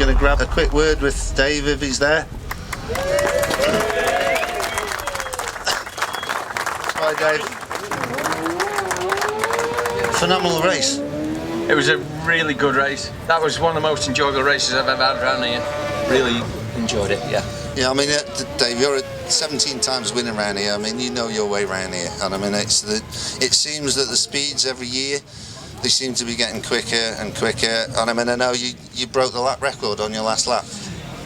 going to grab a quick word with Dave if he's there. Hi, Dave. Phenomenal race. It was a really good race. That was one of the most enjoyable races I've ever had around here. Really enjoyed it, yeah. Yeah, I mean, Dave, you're 17 times winning around here. I mean, you know your way around here, and I mean, it seems that the speeds every year, they seem to be getting quicker and quicker. And I mean, I know you broke the lap record on your last lap.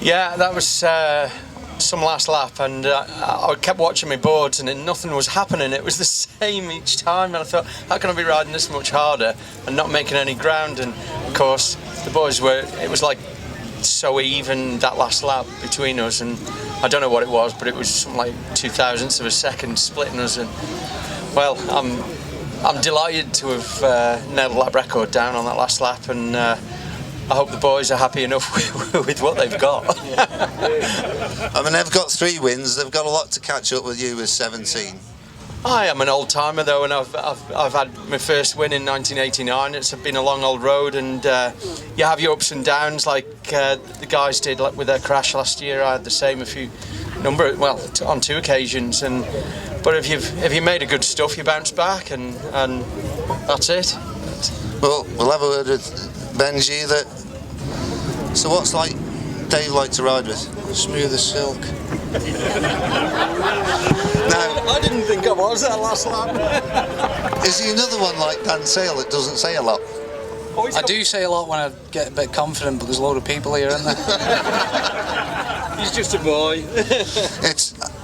Yeah, that was some last lap, and I kept watching my boards, and nothing was happening. It was the same each time, and I thought, how can I be riding this much harder and not making any ground? And of course, the boys it was like so even that last lap between us, and I don't know what it was, but it was something like 0.02 of a second splitting us. And well, I'm delighted to have nailed the lap record down on that last lap, and I hope the boys are happy enough with what they've got. I mean, they've got 3 wins. They've got a lot to catch up with you with 17. I am an old timer though, and I've had my first win in 1989. It's been a long old road, and you have your ups and downs like the guys did with their crash last year. I had the same on 2 occasions, but if you made a good stuff, you bounce back, and that's it. Well, we'll have a word with Binzy. So what's Dave like to ride with? Smooth as silk. Now, I didn't think I was that last lap. Is he another one like Dan Sale that doesn't say a lot? I do say a lot when I get a bit confident, but there's a load of people here, isn't there? He's just a boy.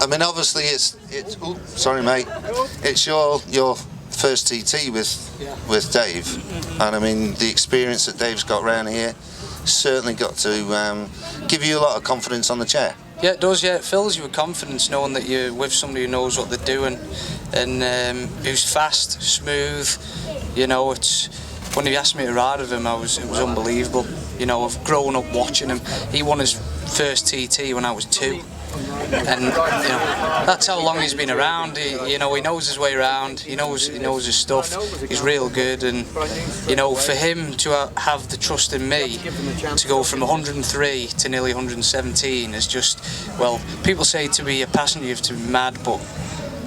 I mean, obviously it's. Oh, sorry, mate. It's your first TT with Dave, and I mean the experience that Dave's got around here certainly got to give you a lot of confidence on the chair. Yeah, it does. Yeah, it fills you with confidence knowing that you're with somebody who knows what they're doing, and who's fast, smooth. You know, it's when he asked me to ride with him, it was unbelievable. You know, I've grown up watching him. He won his first TT when I was 2. And you know, that's how long he's been around. He knows his way around. He knows his stuff. He's real good, and you know, for him to have the trust in me to go from 103 to nearly 117 is just, well, people say to be a passenger you have to be mad, but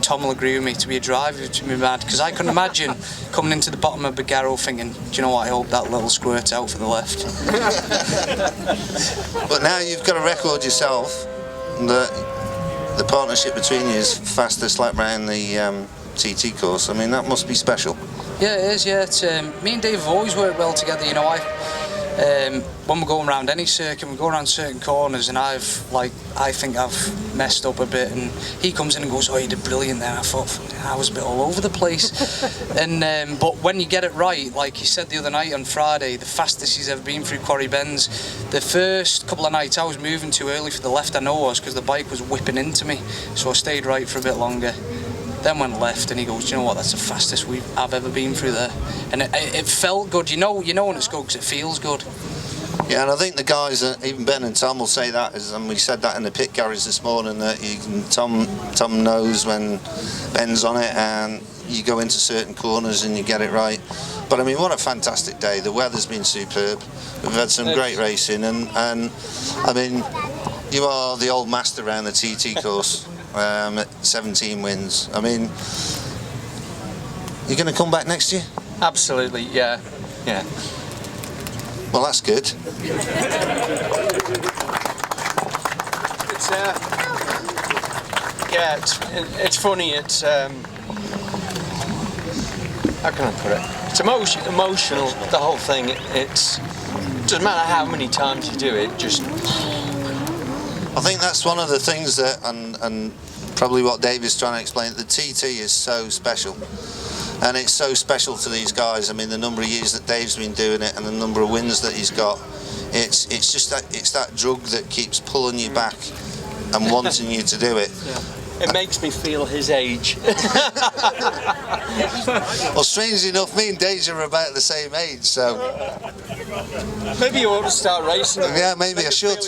Tom will agree with me, to be a driver you have to be mad, because I couldn't imagine coming into the bottom of Bigarro thinking, do you know what, I hope that little squirt's out for the left. But now you've got a record yourself. The partnership between you is fastest lap round the TT course. I mean, that must be special. Yeah, it is. Yeah, it's, me and Dave have always worked well together. You know, when we're going around any circuit, we go around certain corners, and I think I've messed up a bit, and he comes in and goes, "Oh, you did brilliant there." I thought I was a bit all over the place, and but when you get it right, like he said the other night on Friday, the fastest he's ever been through Quarry Bends. The first couple of nights I was moving too early for the left, I know I was, because the bike was whipping into me, so I stayed right for a bit longer. Then went left, and he goes, "Do you know what? That's the fastest I've ever been through there," and it felt good. You know when it's good because it feels good. Yeah, and I think the guys, even Ben and Tom, will say that, and we said that in the pit garage this morning, that Tom knows when Ben's on it, and you go into certain corners and you get it right. But I mean, what a fantastic day! The weather's been superb. We've had some great racing, and I mean, you are the old master around the TT course. 17 wins. I mean, you're going to come back next year? Absolutely, yeah. Well, that's good. It's funny. It's how can I put it? It's emotional. The whole thing. It doesn't matter how many times you do it. Just. I think that's one of the things that, and probably what Dave is trying to explain, the TT is so special. And it's so special to these guys. I mean, the number of years that Dave's been doing it and the number of wins that he's got, it's just that drug that keeps pulling you back and wanting you to do it. It makes me feel his age. Well, strangely enough, me and Dave are about the same age, so... Maybe you ought to start racing. Yeah, maybe I should.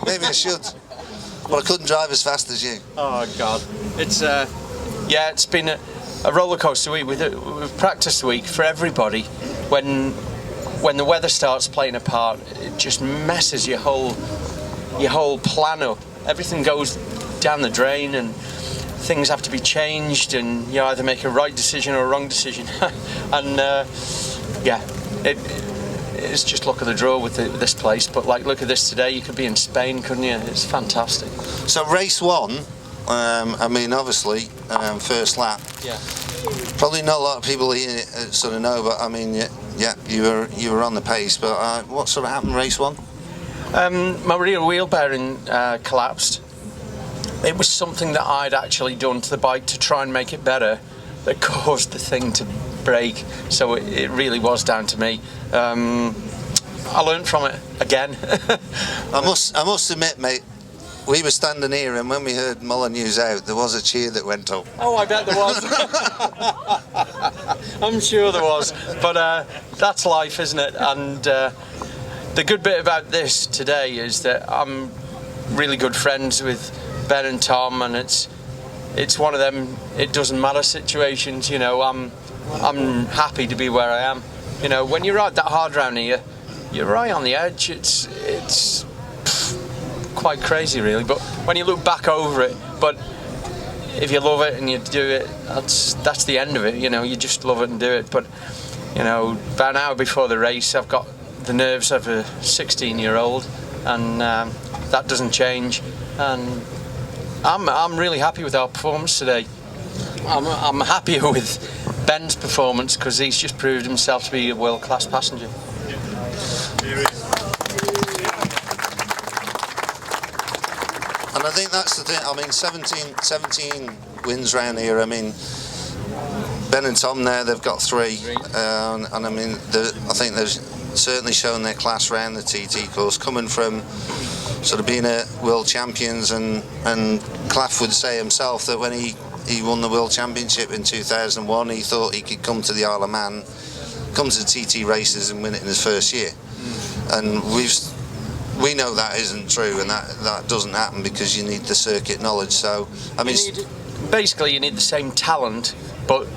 Maybe I should. But I couldn't drive as fast as you. Oh, God. It's been a roller coaster week. We've practiced week for everybody. When when the weather starts playing a part, it just messes your whole plan up. Everything goes down the drain, and things have to be changed, and you either make a right decision or a wrong decision. And it's just luck of the draw with this place. But like, look at this today. You could be in Spain, couldn't you? It's fantastic. So race 1, I mean, obviously, first lap. Yeah. Probably not a lot of people here sort of know, but I mean, yeah, you were on the pace. But what sort of happened race 1? My rear wheel bearing collapsed. It was something that I'd actually done to the bike to try and make it better that caused the thing to break. So it really was down to me. I learned from it again. I must admit, mate, we were standing here, and when we heard Molyneux out, there was a cheer that went up. Oh, I bet there was. I'm sure there was. But that's life, isn't it? And the good bit about this today is that I'm really good friends with Ben and Tom, and it's one of them it doesn't matter situations. You know, I'm happy to be where I am. You know, when you ride that hard round here, you're right on the edge. It's quite crazy, really. But when you look back over it, but if you love it and you do it, that's the end of it. You know, you just love it and do it. But you know, about an hour before the race, I've got the nerves of a 16-year-old, and that doesn't change. And I'm really happy with our performance today. I'm happier with Ben's performance because he's just proved himself to be a world-class passenger. And I think that's the thing. I mean, 17 wins round here. I mean, Ben and Tom there, they've got 3, and I mean, I think they've certainly shown their class round the TT course, coming from sort of being a world champions, and Klaffi would say himself that when he won the world championship in 2001, he thought he could come to the Isle of Man, come to the TT races and win it in his first year. And we know that isn't true, and that doesn't happen because you need the circuit knowledge. So I mean, basically you need the same talent, but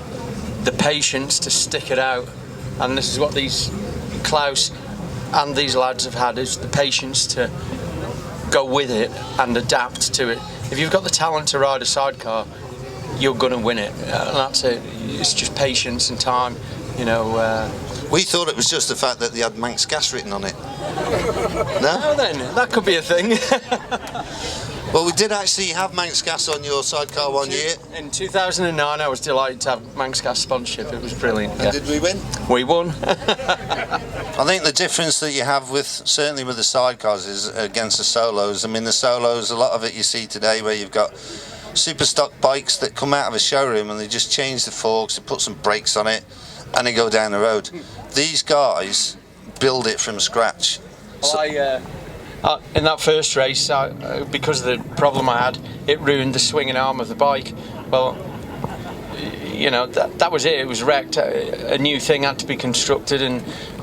the patience to stick it out. And this is what these Klaus and these lads have had, is the patience to go with it and adapt to it. If you've got the talent to ride a sidecar, you're going to win it. And that's it. It's just patience and time, you know. We thought it was just the fact that they had Manx gas written on it. No? Well then, that could be a thing. Well, we did actually have Manx gas on your sidecar one year. In 2009, I was delighted to have Manx gas sponsorship. It was brilliant. And did we win? We won. I think the difference that you have certainly with the sidecars is against the solos. I mean, the solos, a lot of it you see today where you've got super stock bikes that come out of a showroom and they just change the forks, they put some brakes on it, and they go down the road. These guys build it from scratch. Well, in that first race, because of the problem I had, it ruined the swinging arm of the bike. Well, you know, that was it. It was wrecked. A new thing had to be constructed, and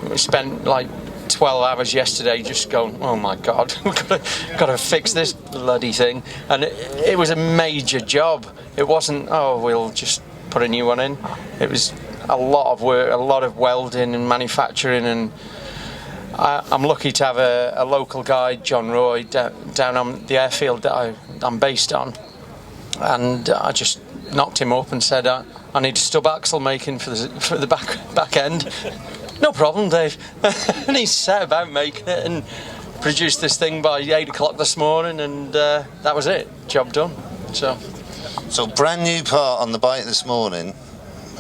we spent like 12 hours yesterday just going, oh my God, we've got to fix this bloody thing. And it was a major job. It wasn't, oh, we'll just put a new one in. It was a lot of work, a lot of welding and manufacturing, and I'm lucky to have a local guy, John Roy, down on the airfield that I'm based on, and I just knocked him up and said, I need a stub axle making for the back end. No problem, Dave. And he set about making it and produced this thing by 8 o'clock this morning, and that was it. Job done. So brand new part on the bike this morning,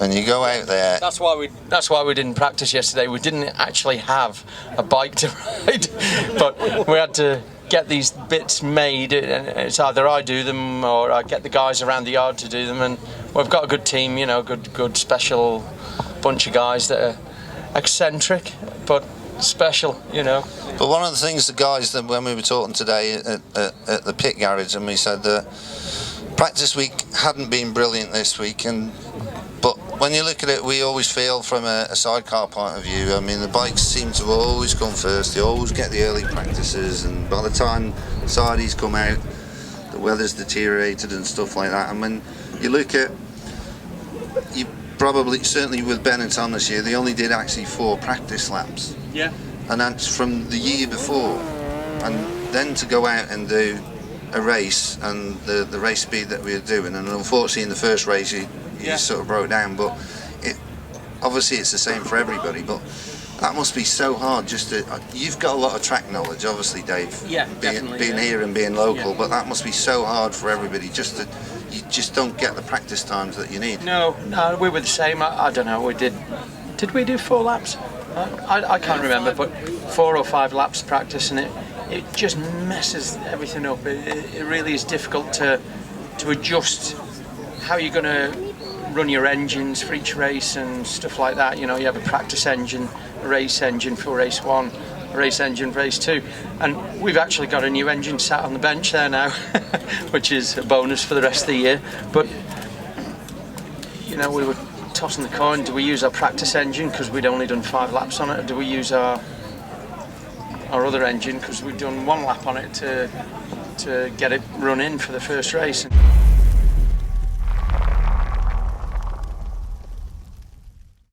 and you go out there. That's why we didn't practice yesterday. We didn't actually have a bike to ride, but we had to get these bits made, and it's either I do them or I get the guys around the yard to do them, and we've got a good team, you know, good special bunch of guys that are eccentric but special, you know. But one of the things the guys, that when we were talking today at the pit garage, and we said that practice week hadn't been brilliant this week, but when you look at it, we always feel from a sidecar point of view. I mean, the bikes seem to always come first. They always get the early practices, and by the time sideys come out, the weather's deteriorated and stuff like that. And when you look at, you probably, certainly with Ben and Tom this year, they only did actually 4 practice laps. Yeah. And that's from the year before. And then to go out and do a race and the race speed that we were doing, and unfortunately in the first race you sort of broke down, but obviously it's the same for everybody, but that must be so hard just to, you've got a lot of track knowledge obviously, Dave, being here and being local, but that must be so hard for everybody, just to, you just don't get the practice times that you need. No, we were the same. I don't know, did we do 4 laps? I can't remember, but 4 or 5 laps practice, and it just messes everything up. It really is difficult to adjust how you're going to run your engines for each race and stuff like that. You know, you have a practice engine, a race engine for race 1, a race engine for race 2, and we've actually got a new engine sat on the bench there now, which is a bonus for the rest of the year. But you know, we were tossing the coin, do we use our practice engine because we'd only done 5 laps on it, or do we use our other engine because we'd done 1 lap on it to get it run in for the first race?